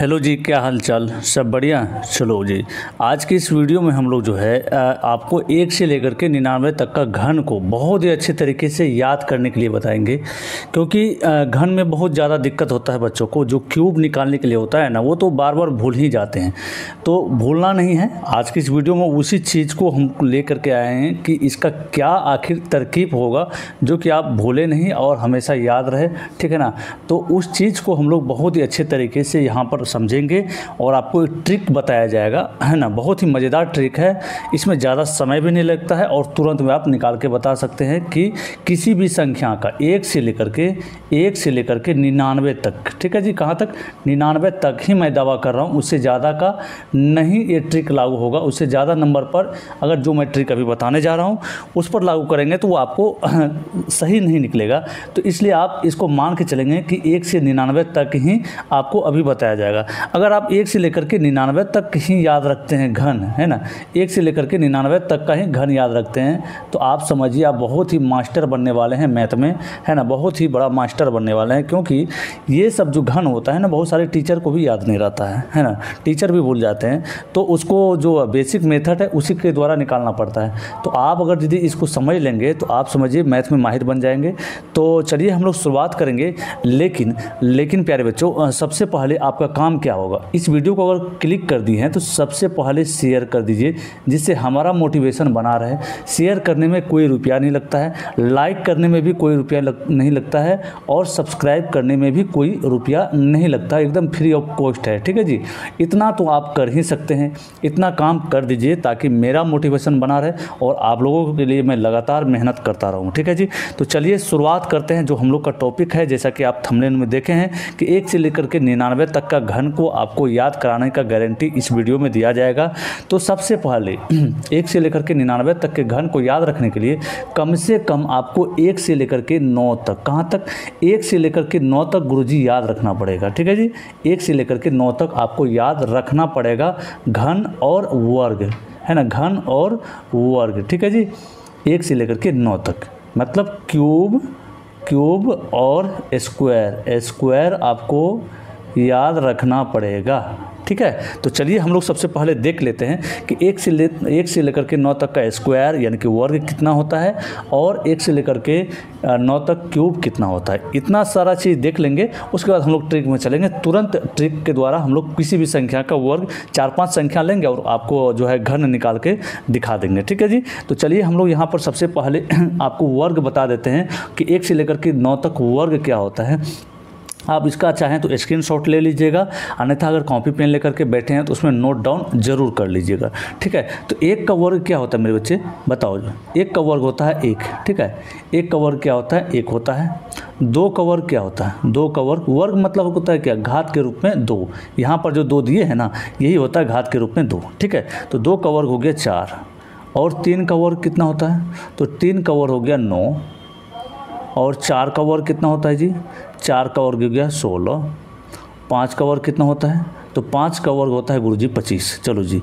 Hello जी, क्या हाल चाल? सब बढ़िया। चलो जी, आज की इस वीडियो में हम लोग जो है आपको 1 से लेकर के 99 तक का घन को बहुत ही अच्छे तरीके से याद करने के लिए बताएंगे। क्योंकि घन में बहुत ज़्यादा दिक्कत होता है बच्चों को, जो क्यूब निकालने के लिए होता है ना, वो तो बार बार भूल ही जाते हैं। तो भूलना नहीं है, आज की इस वीडियो में उसी चीज़ को हम ले करके आए हैं कि इसका क्या आखिर तरकीब होगा जो कि आप भूले नहीं और हमेशा याद रहे, ठीक है ना। तो उस चीज़ को हम लोग बहुत ही अच्छे तरीके से यहाँ पर समझेंगे और आपको एक ट्रिक बताया जाएगा, है ना। बहुत ही मज़ेदार ट्रिक है, इसमें ज़्यादा समय भी नहीं लगता है और तुरंत में आप निकाल के बता सकते हैं कि किसी भी संख्या का 1 से लेकर के 99 तक, ठीक है जी। कहाँ तक? 99 तक ही मैं दावा कर रहा हूँ, उससे ज़्यादा का नहीं ये ट्रिक लागू होगा। उससे ज़्यादा नंबर पर अगर जो मैं ट्रिक अभी बताने जा रहा हूँ उस पर लागू करेंगे तो वो आपको सही नहीं निकलेगा। तो इसलिए आप इसको मान के चलेंगे कि 1 से 99 तक ही आपको अभी बताया जाएगा। अगर आप 1 से लेकर के 99 तक ही याद रखते हैं घन, है ना, 1 से लेकर के 99 तक का ही घन याद रखते हैं, तो आप समझिए आप बहुत ही मास्टर बनने वाले हैं मैथ में, है ना। बहुत ही बड़ा मास्टर बनने वाले हैं, क्योंकि ये सब जो घन होता है ना, बहुत सारे टीचर को भी याद नहीं रहता है ना। टीचर भी भूल जाते हैं, तो उसको जो बेसिक मेथड है उसी के द्वारा निकालना पड़ता है। तो आप अगर यदि इसको समझ लेंगे तो आप समझिए मैथ में माहिर बन जाएंगे। तो चलिए हम लोग शुरुआत करेंगे। लेकिन प्यारे बच्चों, सबसे पहले आपका काम क्या होगा, इस वीडियो को अगर क्लिक कर दिए हैं तो सबसे पहले शेयर कर दीजिए, जिससे हमारा मोटिवेशन बना रहे। शेयर करने में कोई रुपया नहीं लगता है, लाइक करने में भी कोई रुपया नहीं लगता है और सब्सक्राइब करने में भी कोई रुपया नहीं लगता, एकदम फ्री ऑफ कॉस्ट है, ठीक है जी। इतना तो आप कर ही सकते हैं, इतना काम कर दीजिए ताकि मेरा मोटिवेशन बना रहे और आप लोगों के लिए मैं लगातार मेहनत करता रहूँ, ठीक है जी। तो चलिए शुरुआत करते हैं। जो हम लोग का टॉपिक है, जैसा कि आप थंबनेल में देखे हैं कि 1 से लेकर के 99 तक का घन को आपको याद कराने का गारंटी इस वीडियो में दिया जाएगा। तो सबसे पहले 1 से लेकर के 99 तक के घन को याद रखने के लिए कम से कम आपको 1 से लेकर के 9 तक, कहाँ तक? 1 से लेकर के 9 तक गुरुजी याद रखना पड़ेगा, ठीक है जी। 1 से लेकर के 9 तक आपको याद रखना पड़ेगा घन और वर्ग, है ना, घन और वर्ग, ठीक है जी। 1 से लेकर के 9 तक मतलब क्यूब और स्क्वायर आपको याद रखना पड़ेगा, ठीक है। तो चलिए हम लोग सबसे पहले देख लेते हैं कि 1 से लेकर के 9 तक का स्क्वायर यानी कि वर्ग कितना होता है और 1 से लेकर के 9 तक क्यूब कितना होता है। इतना सारा चीज़ देख लेंगे, उसके बाद हम लोग ट्रिक में चलेंगे। तुरंत ट्रिक के द्वारा हम लोग किसी भी संख्या का वर्ग 4-5 संख्या लेंगे और आपको जो है घन निकाल के दिखा देंगे, ठीक है जी। तो चलिए हम लोग यहाँ पर सबसे पहले आपको वर्ग बता देते हैं कि 1 से लेकर के 9 तक वर्ग क्या होता है। आप इसका चाहें तो स्क्रीनशॉट ले लीजिएगा, अन्यथा अगर कॉपी पेन लेकर के बैठे हैं तो उसमें नोट डाउन जरूर कर लीजिएगा, ठीक है। तो 1 का वर्ग क्या होता है मेरे बच्चे, बताओ जो। 1 का वर्ग होता है 1, ठीक है। 1 का वर्ग क्या होता है? 1 होता है। 2 का वर्ग क्या होता है? 2 का वर्ग मतलब होता है क्या? घात के रूप में 2। यहाँ पर जो 2 दिए हैं ना, यही होता है घात के रूप में 2, ठीक है। तो 2 का वर्ग हो गया 4 और 3 का वर्ग कितना होता है? तो 3 का वर्ग हो गया 9 और 4 का वर्ग कितना होता है जी? 4 का वर्ग हो गया 16। 5 का वर्ग कितना होता है? तो 5 का वर्ग होता है गुरुजी 25। चलो जी,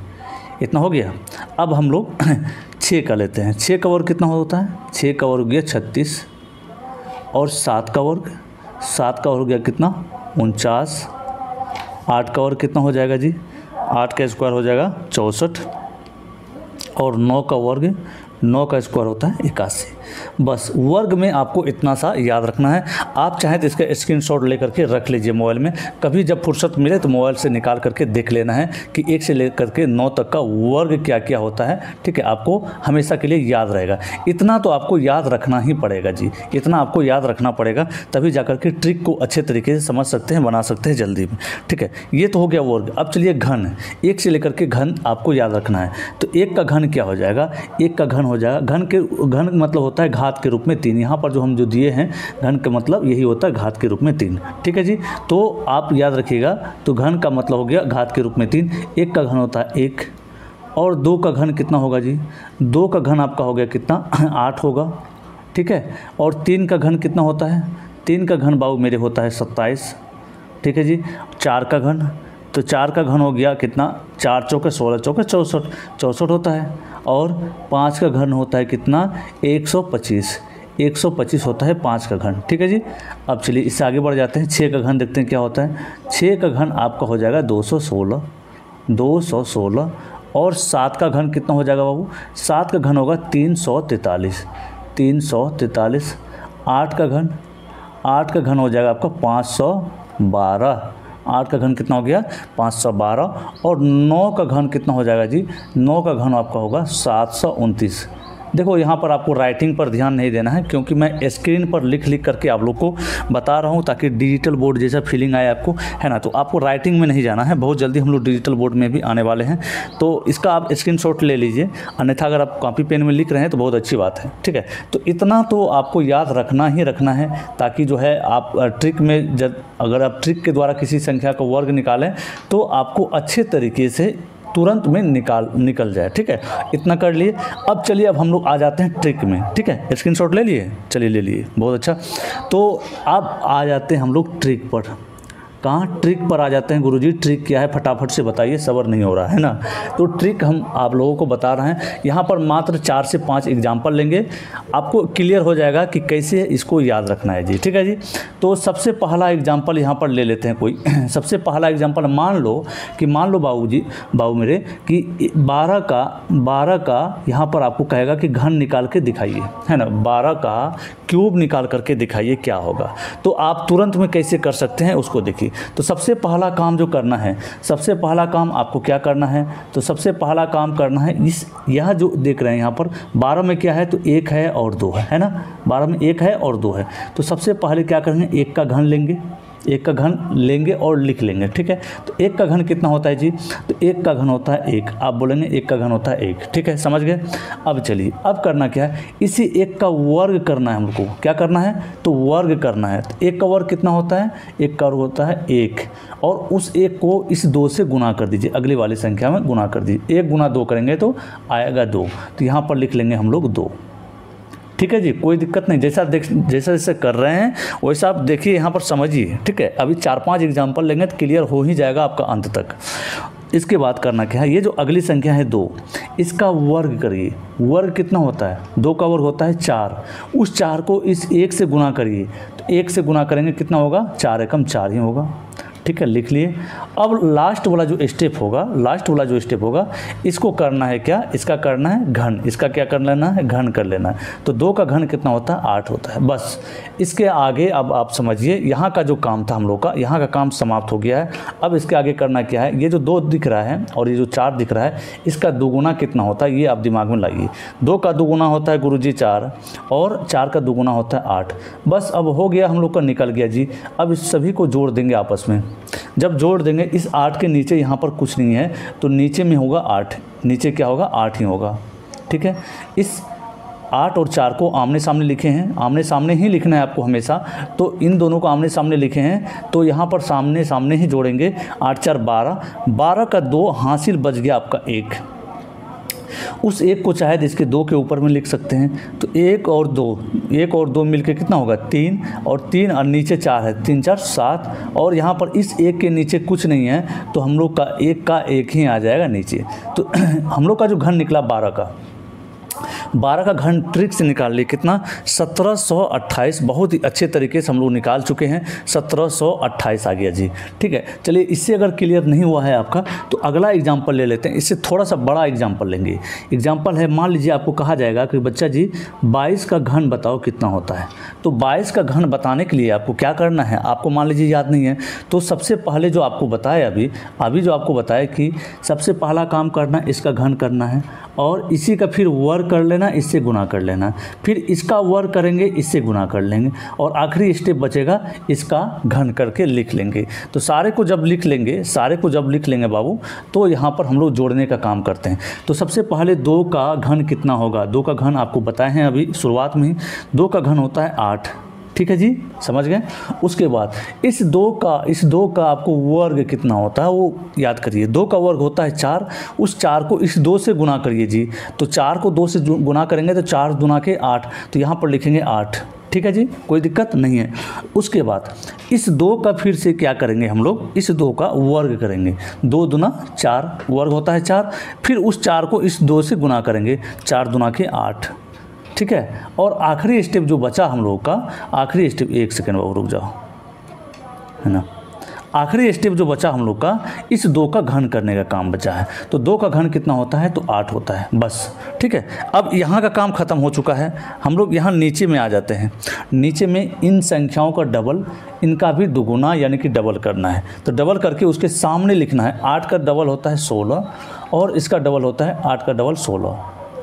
इतना हो गया। अब हम लोग 6 का लेते हैं। 6 का वर्ग कितना होता है? 6 का वर्ग हो गया 36 और 7 का वर्ग हो गया कितना? 49। 8 का वर्ग कितना हो जाएगा जी? 8 का स्क्वायर हो जाएगा 64 और 9 का स्क्वायर होता है 81। बस वर्ग में आपको इतना सा याद रखना है। आप चाहें तो इसका स्क्रीनशॉट लेकर के रख लीजिए मोबाइल में, कभी जब फुर्सत मिले तो मोबाइल से निकाल करके देख लेना है कि 1 से लेकर के 9 तक का वर्ग क्या क्या होता है, ठीक है। आपको हमेशा के लिए याद रहेगा। इतना तो आपको याद रखना ही पड़ेगा जी, इतना आपको याद रखना पड़ेगा, तभी जाकर के ट्रिक को अच्छे तरीके से समझ सकते हैं, बना सकते हैं जल्दी में, ठीक है। ये तो हो गया वर्ग। अब चलिए घन। 1 से लेकर के घन आपको याद रखना है। तो 1 का घन क्या हो जाएगा? 1 का घन हो जाएगा, घन मतलब होता है घात के रूप में 3। यहाँ पर जो दिए हैं घन का मतलब यही होता है घात के रूप में 3, ठीक है जी। तो आप याद रखिएगा, तो घन का मतलब हो गया घात के रूप में 3। 1 का घन होता है 1 और 2 का घन कितना होगा जी? 2 का घन आपका हो गया कितना? 8 होगा, ठीक है। और 3 का घन कितना होता है? 3 का घन बाबू मेरे होता है 27, ठीक है जी। 4 का घन, तो 4 का घन हो गया कितना? 4 चौके 16 चौके 64 होता है। और 5 का घन होता है कितना? 125। 125 होता है 5 का घन। ठीक है जी। अब चलिए इससे आगे बढ़ जाते हैं। 6 का घन देखते हैं क्या होता है। 6 का घन आपका हो जाएगा 216 और 7 का घन कितना हो जाएगा बाबू। 7 का घन होगा 343। 8 का घन हो जाएगा आपका 512। 8 का घन कितना हो गया 512। और 9 का घन कितना हो जाएगा जी। 9 का घन आपका होगा 729। देखो यहाँ पर आपको राइटिंग पर ध्यान नहीं देना है, क्योंकि मैं स्क्रीन पर लिख करके आप लोग को बता रहा हूँ ताकि डिजिटल बोर्ड जैसा फीलिंग आए आपको, है ना। तो आपको राइटिंग में नहीं जाना है, बहुत जल्दी हम लोग डिजिटल बोर्ड में भी आने वाले हैं, तो इसका आप स्क्रीनशॉट ले लीजिए। अन्यथा अगर आप कॉपी पेन में लिख रहे हैं तो बहुत अच्छी बात है। ठीक है, तो इतना तो आपको याद रखना ही रखना है, ताकि जो है आप ट्रिक में अगर आप ट्रिक के द्वारा किसी संख्या का वर्ग निकालें तो आपको अच्छे तरीके से तुरंत में निकल जाए। ठीक है, इतना कर लिए। अब चलिए अब हम लोग आ जाते हैं ट्रिक में। ठीक है, स्क्रीनशॉट ले लिए, चलिए ले लिए, बहुत अच्छा। तो अब आ जाते हैं हम लोग ट्रिक पर। कहाँ ट्रिक पर आ जाते हैं गुरुजी। ट्रिक क्या है फटाफट से बताइए, सब्र नहीं हो रहा है ना। तो ट्रिक हम आप लोगों को बता रहे हैं। यहाँ पर मात्र 4 से 5 एग्जाम्पल लेंगे, आपको क्लियर हो जाएगा कि कैसे इसको याद रखना है जी। ठीक है जी। तो सबसे पहला एग्जाम्पल यहाँ पर ले लेते हैं कोई। सबसे पहला एग्जाम्पल मान लो बाबू मेरे कि 12 का यहाँ पर आपको कहेगा कि घन निकाल के दिखाइए, है ना। 12 का क्यूब निकाल करके दिखाइए क्या होगा। तो आप तुरंत में कैसे कर सकते हैं उसको देखिए। तो सबसे पहला काम जो करना है, सबसे पहला काम आपको क्या करना है, तो सबसे पहला काम करना है यह जो देख रहे हैं यहाँ पर 12 में क्या है, तो 1 है और 2 है ना। 12 में 1 है और 2 है। तो सबसे पहले क्या करेंगे, 1 का घन लेंगे और लिख लेंगे। ठीक है, तो 1 का घन कितना होता है जी, तो 1 का घन होता है 1। आप बोलेंगे 1 का घन होता है 1। ठीक है, समझ गए। अब चलिए अब करना क्या है, इसी 1 का वर्ग करना है हमको। क्या करना है, तो वर्ग करना है। तो 1 का वर्ग कितना होता है, 1 का वर्ग होता है 1, और उस 1 को इस 2 से गुना कर दीजिए, अगली वाली संख्या में गुना कर दीजिए। 1 गुना 2 करेंगे तो आएगा 2। तो यहाँ पर लिख लेंगे हम लोग 2। ठीक है जी, कोई दिक्कत नहीं। जैसा कर रहे हैं वैसा आप देखिए, यहाँ पर समझिए। ठीक है, अभी 4-5 एग्जाम्पल लेंगे तो क्लियर हो ही जाएगा आपका अंत तक। इसके बाद करना क्या है, ये जो अगली संख्या है 2, इसका वर्ग करिए। वर्ग कितना होता है, 2 का वर्ग होता है 4। उस 4 को इस 1 से गुना करिए। तो 1 से गुना करेंगे कितना होगा, 4 एकम 4 ही होगा। ठीक है, लिख लिए। अब लास्ट वाला जो स्टेप होगा इसको करना है क्या, इसका करना है घन। इसका क्या कर लेना है, घन कर लेना है। तो 2 का घन कितना होता है, 8 होता है। बस इसके आगे अब आप समझिए, यहाँ का जो काम था हम लोग का, यहाँ का काम समाप्त हो गया है। अब इसके आगे करना क्या है, ये जो 2 दिख रहा है और ये जो 4 दिख रहा है, इसका दुगुना कितना होता है ये आप दिमाग में लाइए। 2 का दुगुना होता है गुरुजी 4, और 4 का दुगुना होता है 8। बस अब हो गया, हम लोग का निकल गया जी। अब इस सभी को जोड़ देंगे आपस में। जब जोड़ देंगे, इस 8 के नीचे यहाँ पर कुछ नहीं है, तो नीचे में होगा 8, नीचे क्या होगा 8 ही होगा। ठीक है, इस 8 और 4 को आमने सामने लिखे हैं, आमने सामने ही लिखना है आपको हमेशा। तो इन दोनों को आमने सामने लिखे हैं, तो यहाँ पर सामने सामने ही जोड़ेंगे। 8 4 12, 12 का 2 हासिल बच गया आपका 1। उस 1 को चाहे इसके 2 के ऊपर में लिख सकते हैं। तो 1 और 2 मिलके कितना होगा 3, और 3 और नीचे 4 है, 3 4 7। और यहाँ पर इस 1 के नीचे कुछ नहीं है, तो हम लोग का 1 ही आ जाएगा नीचे। तो हम लोग का जो घन निकला 12 का घन ट्रिक से निकाल लिए कितना, 1728। बहुत ही अच्छे तरीके से हम लोग निकाल चुके हैं, 1728 आ गया जी। ठीक है, चलिए इससे अगर क्लियर नहीं हुआ है आपका, तो अगला एग्जाम्पल ले लेते हैं। इससे थोड़ा सा बड़ा एग्जाम्पल लेंगे। एग्जाम्पल है, मान लीजिए आपको कहा जाएगा कि बच्चा जी 22 का घन बताओ कितना होता है। तो 22 का घन बताने के लिए आपको क्या करना है, आपको मान लीजिए याद नहीं है, तो सबसे पहले जो आपको बताया अभी जो आपको बताया कि सबसे पहला काम करना इसका घन करना है, और इसी का फिर वर्ग कर लेना, इससे गुना कर लेना, फिर इसका वर्ग करेंगे, इससे गुना कर लेंगे, और आखिरी स्टेप बचेगा इसका घन करके लिख लेंगे। तो सारे को जब लिख लेंगे बाबू, तो यहाँ पर हम लोग जोड़ने का काम करते हैं। तो सबसे पहले 2 का घन कितना होगा, 2 का घन आपको बताए हैं अभी शुरुआत में ही, 2 का घन होता है 8। ठीक है जी, समझ गए। उसके बाद इस 2 का आपको वर्ग कितना होता है वो याद करिए। 2 का वर्ग होता है 4, उस 4 को इस 2 से गुना करिए जी। तो 4 को 2 से गुना करेंगे तो 4 गुना के 8, तो यहाँ पर लिखेंगे 8। ठीक है जी, कोई दिक्कत नहीं है। उसके बाद इस 2 का फिर से क्या करेंगे हम लोग, इस 2 का वर्ग करेंगे। 2 दूना 4, वर्ग होता है 4। फिर उस 4 को इस 2 से गुना करेंगे, 4 दूना के 8। ठीक है। और आखिरी स्टेप जो बचा हम लोग का, आखिरी स्टेप, एक सेकेंड बाबू रुक जाओ, है ना, आखिरी स्टेप जो बचा हम लोग का, इस 2 का घन करने का काम बचा है। तो 2 का घन कितना होता है, तो 8 होता है बस, ठीक है। अब यहाँ का काम खत्म हो चुका है, हम लोग यहाँ नीचे में आ जाते हैं। नीचे में इन संख्याओं का डबल, इनका भी दुगुना यानी कि डबल करना है। तो डबल करके उसके सामने लिखना है। 8 का डबल होता है 16 और इसका डबल होता है 8 का डबल 16,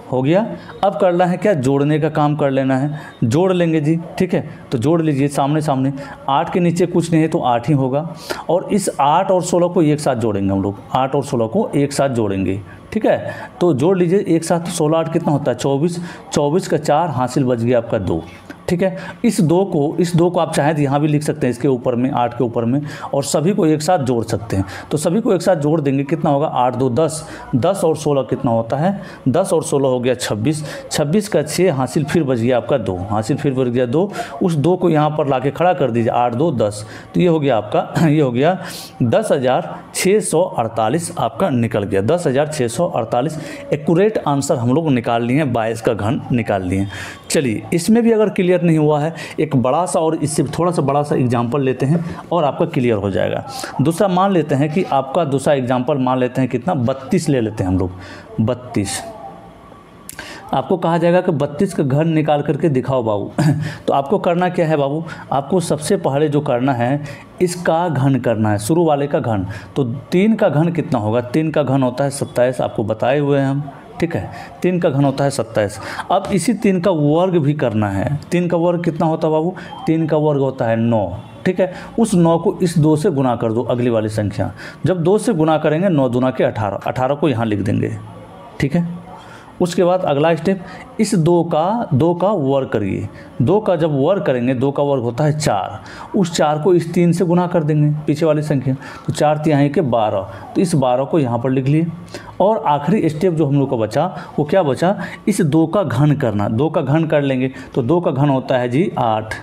हो गया। अब करना है क्या, जोड़ने का काम कर लेना है, जोड़ लेंगे जी, ठीक है। तो जोड़ लीजिए सामने सामने, 8 के नीचे कुछ नहीं है तो 8 ही होगा। और इस 8 और 16 को एक साथ जोड़ेंगे हम लोग, 8 और 16 को एक साथ जोड़ेंगे, ठीक है। तो जोड़ लीजिए एक साथ, 16 8 कितना होता है 24, 24 का 4 हासिल बच गया आपका 2, ठीक है। इस दो को आप चाहें तो यहाँ भी लिख सकते हैं, इसके ऊपर में, 8 के ऊपर में, और सभी को एक साथ जोड़ सकते हैं। तो सभी को एक साथ जोड़ देंगे, कितना होगा 8 2 10, 10 और 16 कितना होता है, 10 और 16 हो गया 26, 26 का 6 हासिल फिर बच गया आपका 2, हासिल फिर बच गया 2। उस 2 को यहाँ पर लाके खड़ा कर दीजिए, 8 2 10, तो ये हो गया आपका, ये हो गया 10,648 आपका निकल गया, 10,648 एक्यूरेट आंसर हम लोग निकाल लिए हैं, 22 का घन निकाल लिए। चलिए, इसमें भी अगर क्लियर नहीं हुआ है, एक बड़ा सा और इससे थोड़ा सा बड़ा सा एग्जाम्पल लेते हैं और आपका क्लियर हो जाएगा। दूसरा मान लेते हैं कि आपका दूसरा एग्जाम्पल मान लेते हैं कितना, 32 ले लेते हैं हम लोग, 32। आपको कहा जाएगा कि 32 का घन निकाल करके दिखाओ बाबू। तो आपको करना क्या है बाबू, आपको सबसे पहले जो करना है, इसका घन करना है, शुरू वाले का घन। तो 3 का घन कितना होगा, 3 का घन होता है 27, आपको बताए हुए हैं हम, ठीक है। 3 का घन होता है 27। अब इसी 3 का वर्ग भी करना है। 3 का वर्ग कितना होता है बाबू, 3 का वर्ग होता है 9, ठीक है। उस 9 को इस 2 से गुना कर दो, अगली वाली संख्या। जब 2 से गुना करेंगे, 9 दूना के 18, 18 को यहाँ लिख देंगे, ठीक है। उसके बाद अगला स्टेप, इस 2 का वर्ग करिए। 2 का जब वर्ग करेंगे, 2 का वर्ग होता है 4, उस 4 को इस 3 से गुना कर देंगे, पीछे वाली संख्या। तो 4 तिहाई के 12, तो इस 12 को यहाँ पर लिख लिए। और आखिरी स्टेप जो हम लोग को बचा, वो क्या बचा, इस 2 का घन करना। 2 का घन कर लेंगे तो 2 का घन होता है जी 8,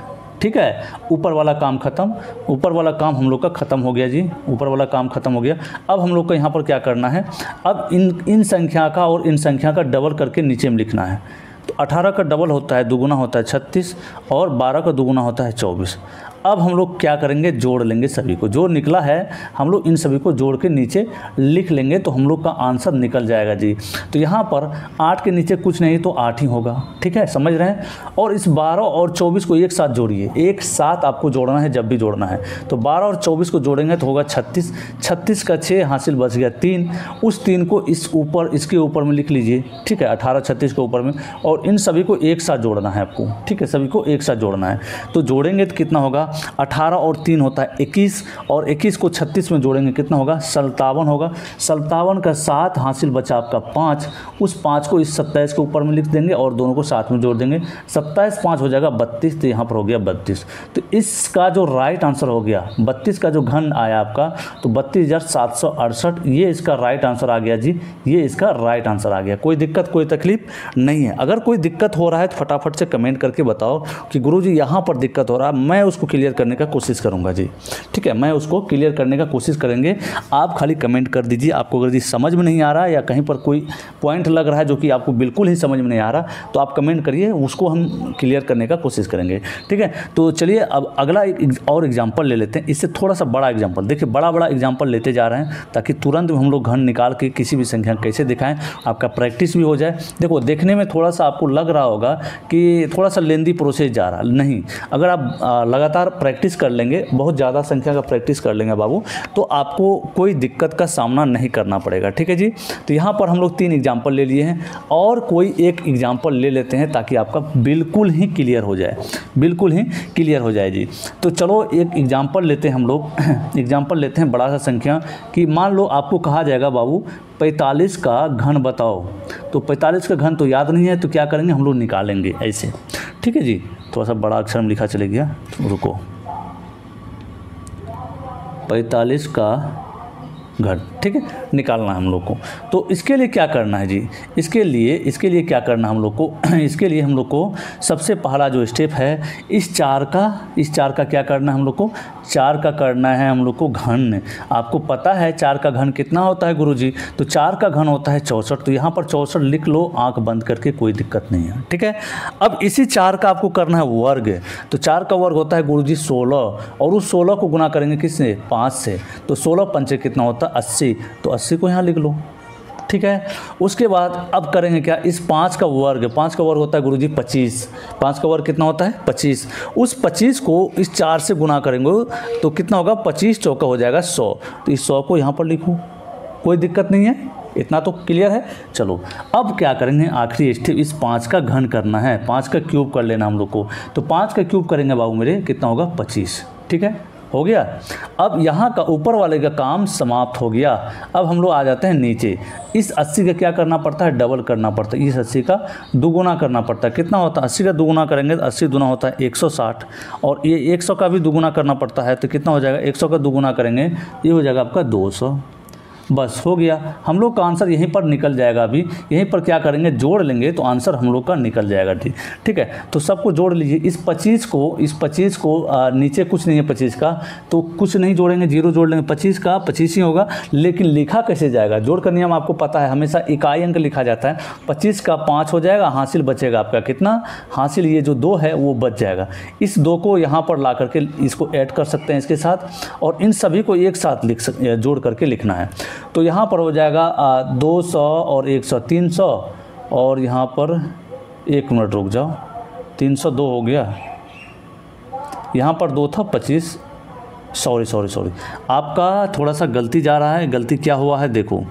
ठीक है। ऊपर वाला काम खत्म, ऊपर वाला काम हम लोग का ख़त्म हो गया जी, ऊपर वाला काम ख़त्म हो गया। अब हम लोग को यहाँ पर क्या करना है, अब इन संख्या का और इन संख्या का डबल करके नीचे में लिखना है। तो 18 का डबल होता है, दुगुना होता है 36, और 12 का दुगुना होता है 24। अब हम लोग क्या करेंगे, जोड़ लेंगे सभी को, जो निकला है हम लोग इन सभी को जोड़ के नीचे लिख लेंगे, तो हम लोग का आंसर निकल जाएगा जी। तो यहाँ पर 8 के नीचे कुछ नहीं तो 8 ही होगा, ठीक है, समझ रहे हैं। और इस 12 और 24 को एक साथ जोड़िए, एक साथ आपको जोड़ना है जब भी जोड़ना है। तो 12 और 24 को जोड़ेंगे तो होगा 36, 36 का 6 हासिल बच गया 3, उस 3 को इस ऊपर, इसके ऊपर में लिख लीजिए, ठीक है, 18 36 के ऊपर में। और इन सभी को एक साथ जोड़ना है आपको, ठीक है, सभी को एक साथ जोड़ना है। तो जोड़ेंगे तो कितना होगा, 18 और 3 होता है 21, और 21 को 36 में जोड़ेंगे कितना होगा, 57 होगा। 57 का 7 हासिल बचा आपका 5, उस 5 को इस 27 के ऊपर में लिख देंगे और दोनों को साथ में जोड़ देंगे, 27 5 हो जाएगा 32, तो यहाँ पर हो गया 32। तो इसका जो राइट आंसर हो गया, 32 का जो घन आया आपका, तो 32,768, ये इसका राइट आंसर आ गया जी, ये इसका राइट आंसर आ गया। कोई दिक्कत, कोई तकलीफ नहीं है। अगर कोई दिक्कत हो रहा है तो फटाफट से कमेंट करके बताओ कि गुरुजी यहाँ पर दिक्कत हो रहा है, मैं उसको क्लियर करने का कोशिश करूंगा जी, ठीक है, मैं उसको क्लियर करने का कोशिश करेंगे। आप खाली कमेंट कर दीजिए। आपको अगर जी समझ में नहीं आ रहा है या कहीं पर कोई पॉइंट लग रहा है जो कि आपको बिल्कुल ही समझ में नहीं आ रहा, तो आप कमेंट करिए, उसको हम क्लियर करने का कोशिश करेंगे, ठीक है। तो चलिए अब अगला एक और एग्जाम्पल ले लेते हैं, इससे थोड़ा सा बड़ा एग्जाम्पल। देखिए, बड़ा बड़ा एग्जाम्पल लेते जा रहे हैं ताकि तुरंत हम लोग घन निकाल के किसी भी संख्या कैसे दिखाएं, आपका प्रैक्टिस भी हो जाए। देखो, देखने में थोड़ा सा आपको लग रहा होगा कि थोड़ा सा लेंदी प्रोसेस जा रहा, नहीं, अगर आप लगातार प्रैक्टिस कर लेंगे, बहुत ज़्यादा संख्या का प्रैक्टिस कर लेंगे बाबू, तो आपको कोई दिक्कत का सामना नहीं करना पड़ेगा, ठीक है जी। तो यहाँ पर हम लोग 3 एग्जाम्पल ले लिए हैं, और कोई एक एग्जाम्पल ले लेते हैं ताकि आपका बिल्कुल ही क्लियर हो जाए, बिल्कुल ही क्लियर हो जाए जी। तो चलो एक एग्जाम्पल लेते हैं हम लोग। एग्जाम्पल लेते हैं बड़ा सा संख्या कि मान लो आपको कहा जाएगा बाबू 45 का घन बताओ। तो 45 का घन तो याद नहीं है, तो क्या करेंगे, हम लोग निकालेंगे ऐसे, ठीक है जी। थोड़ा सा बड़ा अक्षर में लिखा चले गया, रुको। 45 का घन, ठीक है, निकालना है हम लोग को। तो इसके लिए क्या करना है जी, इसके लिए क्या करना है हम लोग को इसके लिए हम लोग को सबसे पहला जो स्टेप है, इस चार का क्या करना है हम लोग को, 4 का करना है हम लोग को घन। आपको पता है 4 का घन कितना होता है गुरुजी, तो 4 का घन होता है 64। तो यहाँ पर 64 लिख लो आंख बंद करके, कोई दिक्कत नहीं है, ठीक है। अब इसी 4 का आपको करना है वर्ग, तो 4 का वर्ग होता है गुरुजी 16, और उस 16 को गुना करेंगे किससे, 5 से, तो 16 पंचे कितना होता है 80, तो 80 को यहाँ लिख लो, ठीक है। उसके बाद अब करेंगे क्या, इस 5 का वर्ग होता है गुरुजी 25, 5 का वर्ग कितना होता है 25, उस 25 को इस 4 से गुना करेंगे तो कितना होगा, 25 चौका हो जाएगा 100, तो इस 100 को यहाँ पर लिखो, कोई दिक्कत नहीं है, इतना तो क्लियर है। चलो अब क्या करेंगे, आखिरी स्टेप, इस 5 का घन करना है, 5 का क्यूब कर लेना हम लोग को, तो 5 का क्यूब करेंगे बाबू मेरे, कितना होगा 25, ठीक है, हो गया। अब यहाँ का ऊपर वाले का काम समाप्त हो गया। अब हम लोग आ जाते हैं नीचे, इस 80 का क्या करना पड़ता है, डबल करना पड़ता है, इस 80 का दुगुना करना पड़ता है, कितना होता है 80 का दुगुना करेंगे तो 80 दूना होता है 160, और ये 100 का भी दुगुना करना पड़ता है, तो कितना हो जाएगा, 100 का दुगुना करेंगे ये हो जाएगा आपका 200, बस हो गया। हम लोग का आंसर यहीं पर निकल जाएगा। अभी यहीं पर क्या करेंगे, जोड़ लेंगे तो आंसर हम लोग का निकल जाएगा, ठीक है। तो सबको जोड़ लीजिए, इस 25 को नीचे कुछ नहीं है 25 का, तो कुछ नहीं जोड़ेंगे, 0 जोड़ लेंगे, 25 का 25 ही होगा। लेकिन लिखा कैसे जाएगा, जोड़ का नियम आपको पता है, हमेशा इकाई अंक लिखा जाता है। 25 का 5 हो जाएगा, हासिल बचेगा आपका कितना, हासिल ये जो 2 है वो बच जाएगा। इस 2 को यहाँ पर ला करके इसको ऐड कर सकते हैं इसके साथ, और इन सभी को एक साथ जोड़ करके लिखना है। तो यहाँ पर हो जाएगा 200 और 100 300, और यहाँ पर 1 मिनट रुक जाओ, 302 हो गया, यहाँ पर 2 था 25, सॉरी आपका थोड़ा सा गलती जा रहा है। गलती क्या हुआ है, देखो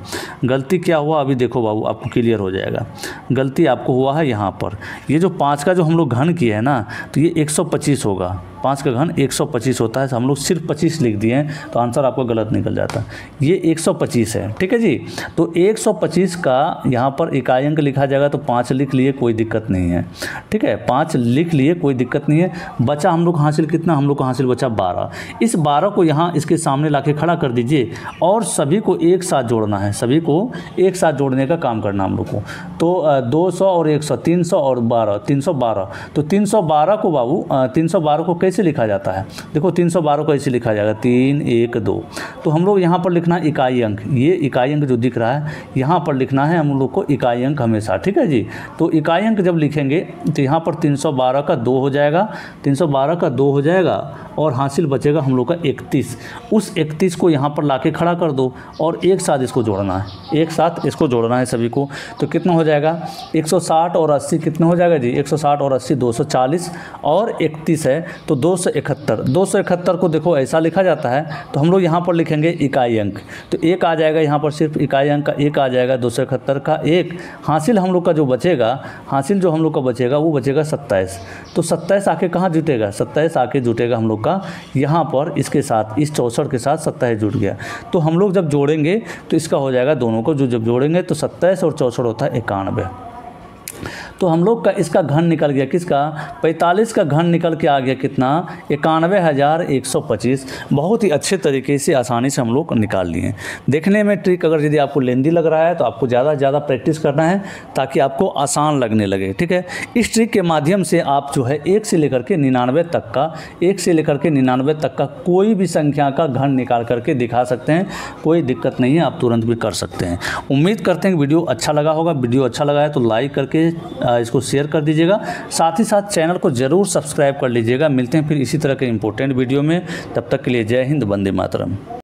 गलती क्या हुआ, अभी देखो बाबू आपको क्लियर हो जाएगा। गलती आपको हुआ है यहाँ पर, ये जो 5 का जो हम लोग घन किए हैं ना, तो ये 125 होगा, 5 का घन 125 होता है, तो हम लोग सिर्फ 25 लिख दिए हैं, तो आंसर आपको गलत निकल जाता है। ये 125 है, ठीक है जी। तो 125 का यहाँ पर इकाई अंक लिखा जाएगा, तो 5 लिख लिए, कोई दिक्कत नहीं है, ठीक है, 5 लिख लिए, कोई दिक्कत नहीं है। बचा हम लोग हासिल कितना, हम लोग का हासिल बचा 12। इस 12 को यहाँ इसके सामने लाके खड़ा कर दीजिए, और सभी को एक साथ जोड़ना है, सभी को एक साथ जोड़ने का काम करना हम लोग को। तो 200 और 100 300 और 12 312, तो 312 को बाबू 312 को कैसे लिखा जाता है, देखो 312 को ऐसे लिखा जाएगा 3 1 2। तो हम लोग यहाँ पर लिखना है इकाई अंक, ये इकाई अंक जो दिख रहा है यहाँ पर लिखना है हम लोग को इकाई अंक हमेशा, ठीक है जी। तो इकाई अंक जब लिखेंगे तो यहाँ पर 312 का 2 हो जाएगा, 312 का 2 हो जाएगा, और हासिल बचेगा हम लोग का 31। उस 31 को यहाँ पर लाके खड़ा कर दो, और एक साथ इसको जोड़ना है, एक साथ इसको जोड़ना है सभी को। तो कितना हो जाएगा, 160 और 80 कितना हो जाएगा जी, 160 और 80 240, और 31 है तो 271। 271 को देखो ऐसा लिखा जाता है, तो हम लोग यहाँ पर लिखेंगे इकाई अंक, तो 1 आ जाएगा, यहाँ पर सिर्फ इकाई अंक का 1 आ जाएगा, 271 का 1। हासिल हम लोग का जो बचेगा, हासिल जो हम लोग का बचेगा वो बचेगा 27। तो 27 आके कहाँ जुटेगा, 27 आके जुटेगा हम लोग का यहाँ पर, इसके साथ, इस 64 के साथ 27 जुट गया। तो हम लोग जब जोड़ेंगे तो इसका हो जाएगा, दोनों को जो जब जोड़ेंगे तो 27 और 64 होता है 91। तो हम लोग का इसका घन निकल गया, किसका, 45 का घन निकल के आ गया कितना, 91,125। बहुत ही अच्छे तरीके से आसानी से हम लोग निकाल लिए। देखने में ट्रिक अगर यदि आपको लेंदी लग रहा है तो आपको ज़्यादा से ज़्यादा प्रैक्टिस करना है, ताकि आपको आसान लगने लगे, ठीक है। इस ट्रिक के माध्यम से आप जो है 1 से लेकर के 99 तक का, 1 से लेकर के 99 तक का कोई भी संख्या का घन निकाल करके दिखा सकते हैं, कोई दिक्कत नहीं है, आप तुरंत भी कर सकते हैं। उम्मीद करते हैं कि वीडियो अच्छा लगा होगा। वीडियो अच्छा लगा है तो लाइक करके इसको शेयर कर दीजिएगा, साथ ही साथ चैनल को ज़रूर सब्सक्राइब कर लीजिएगा। मिलते हैं फिर इसी तरह के इंपॉर्टेंट वीडियो में, तब तक के लिए जय हिंद, वंदे मातरम।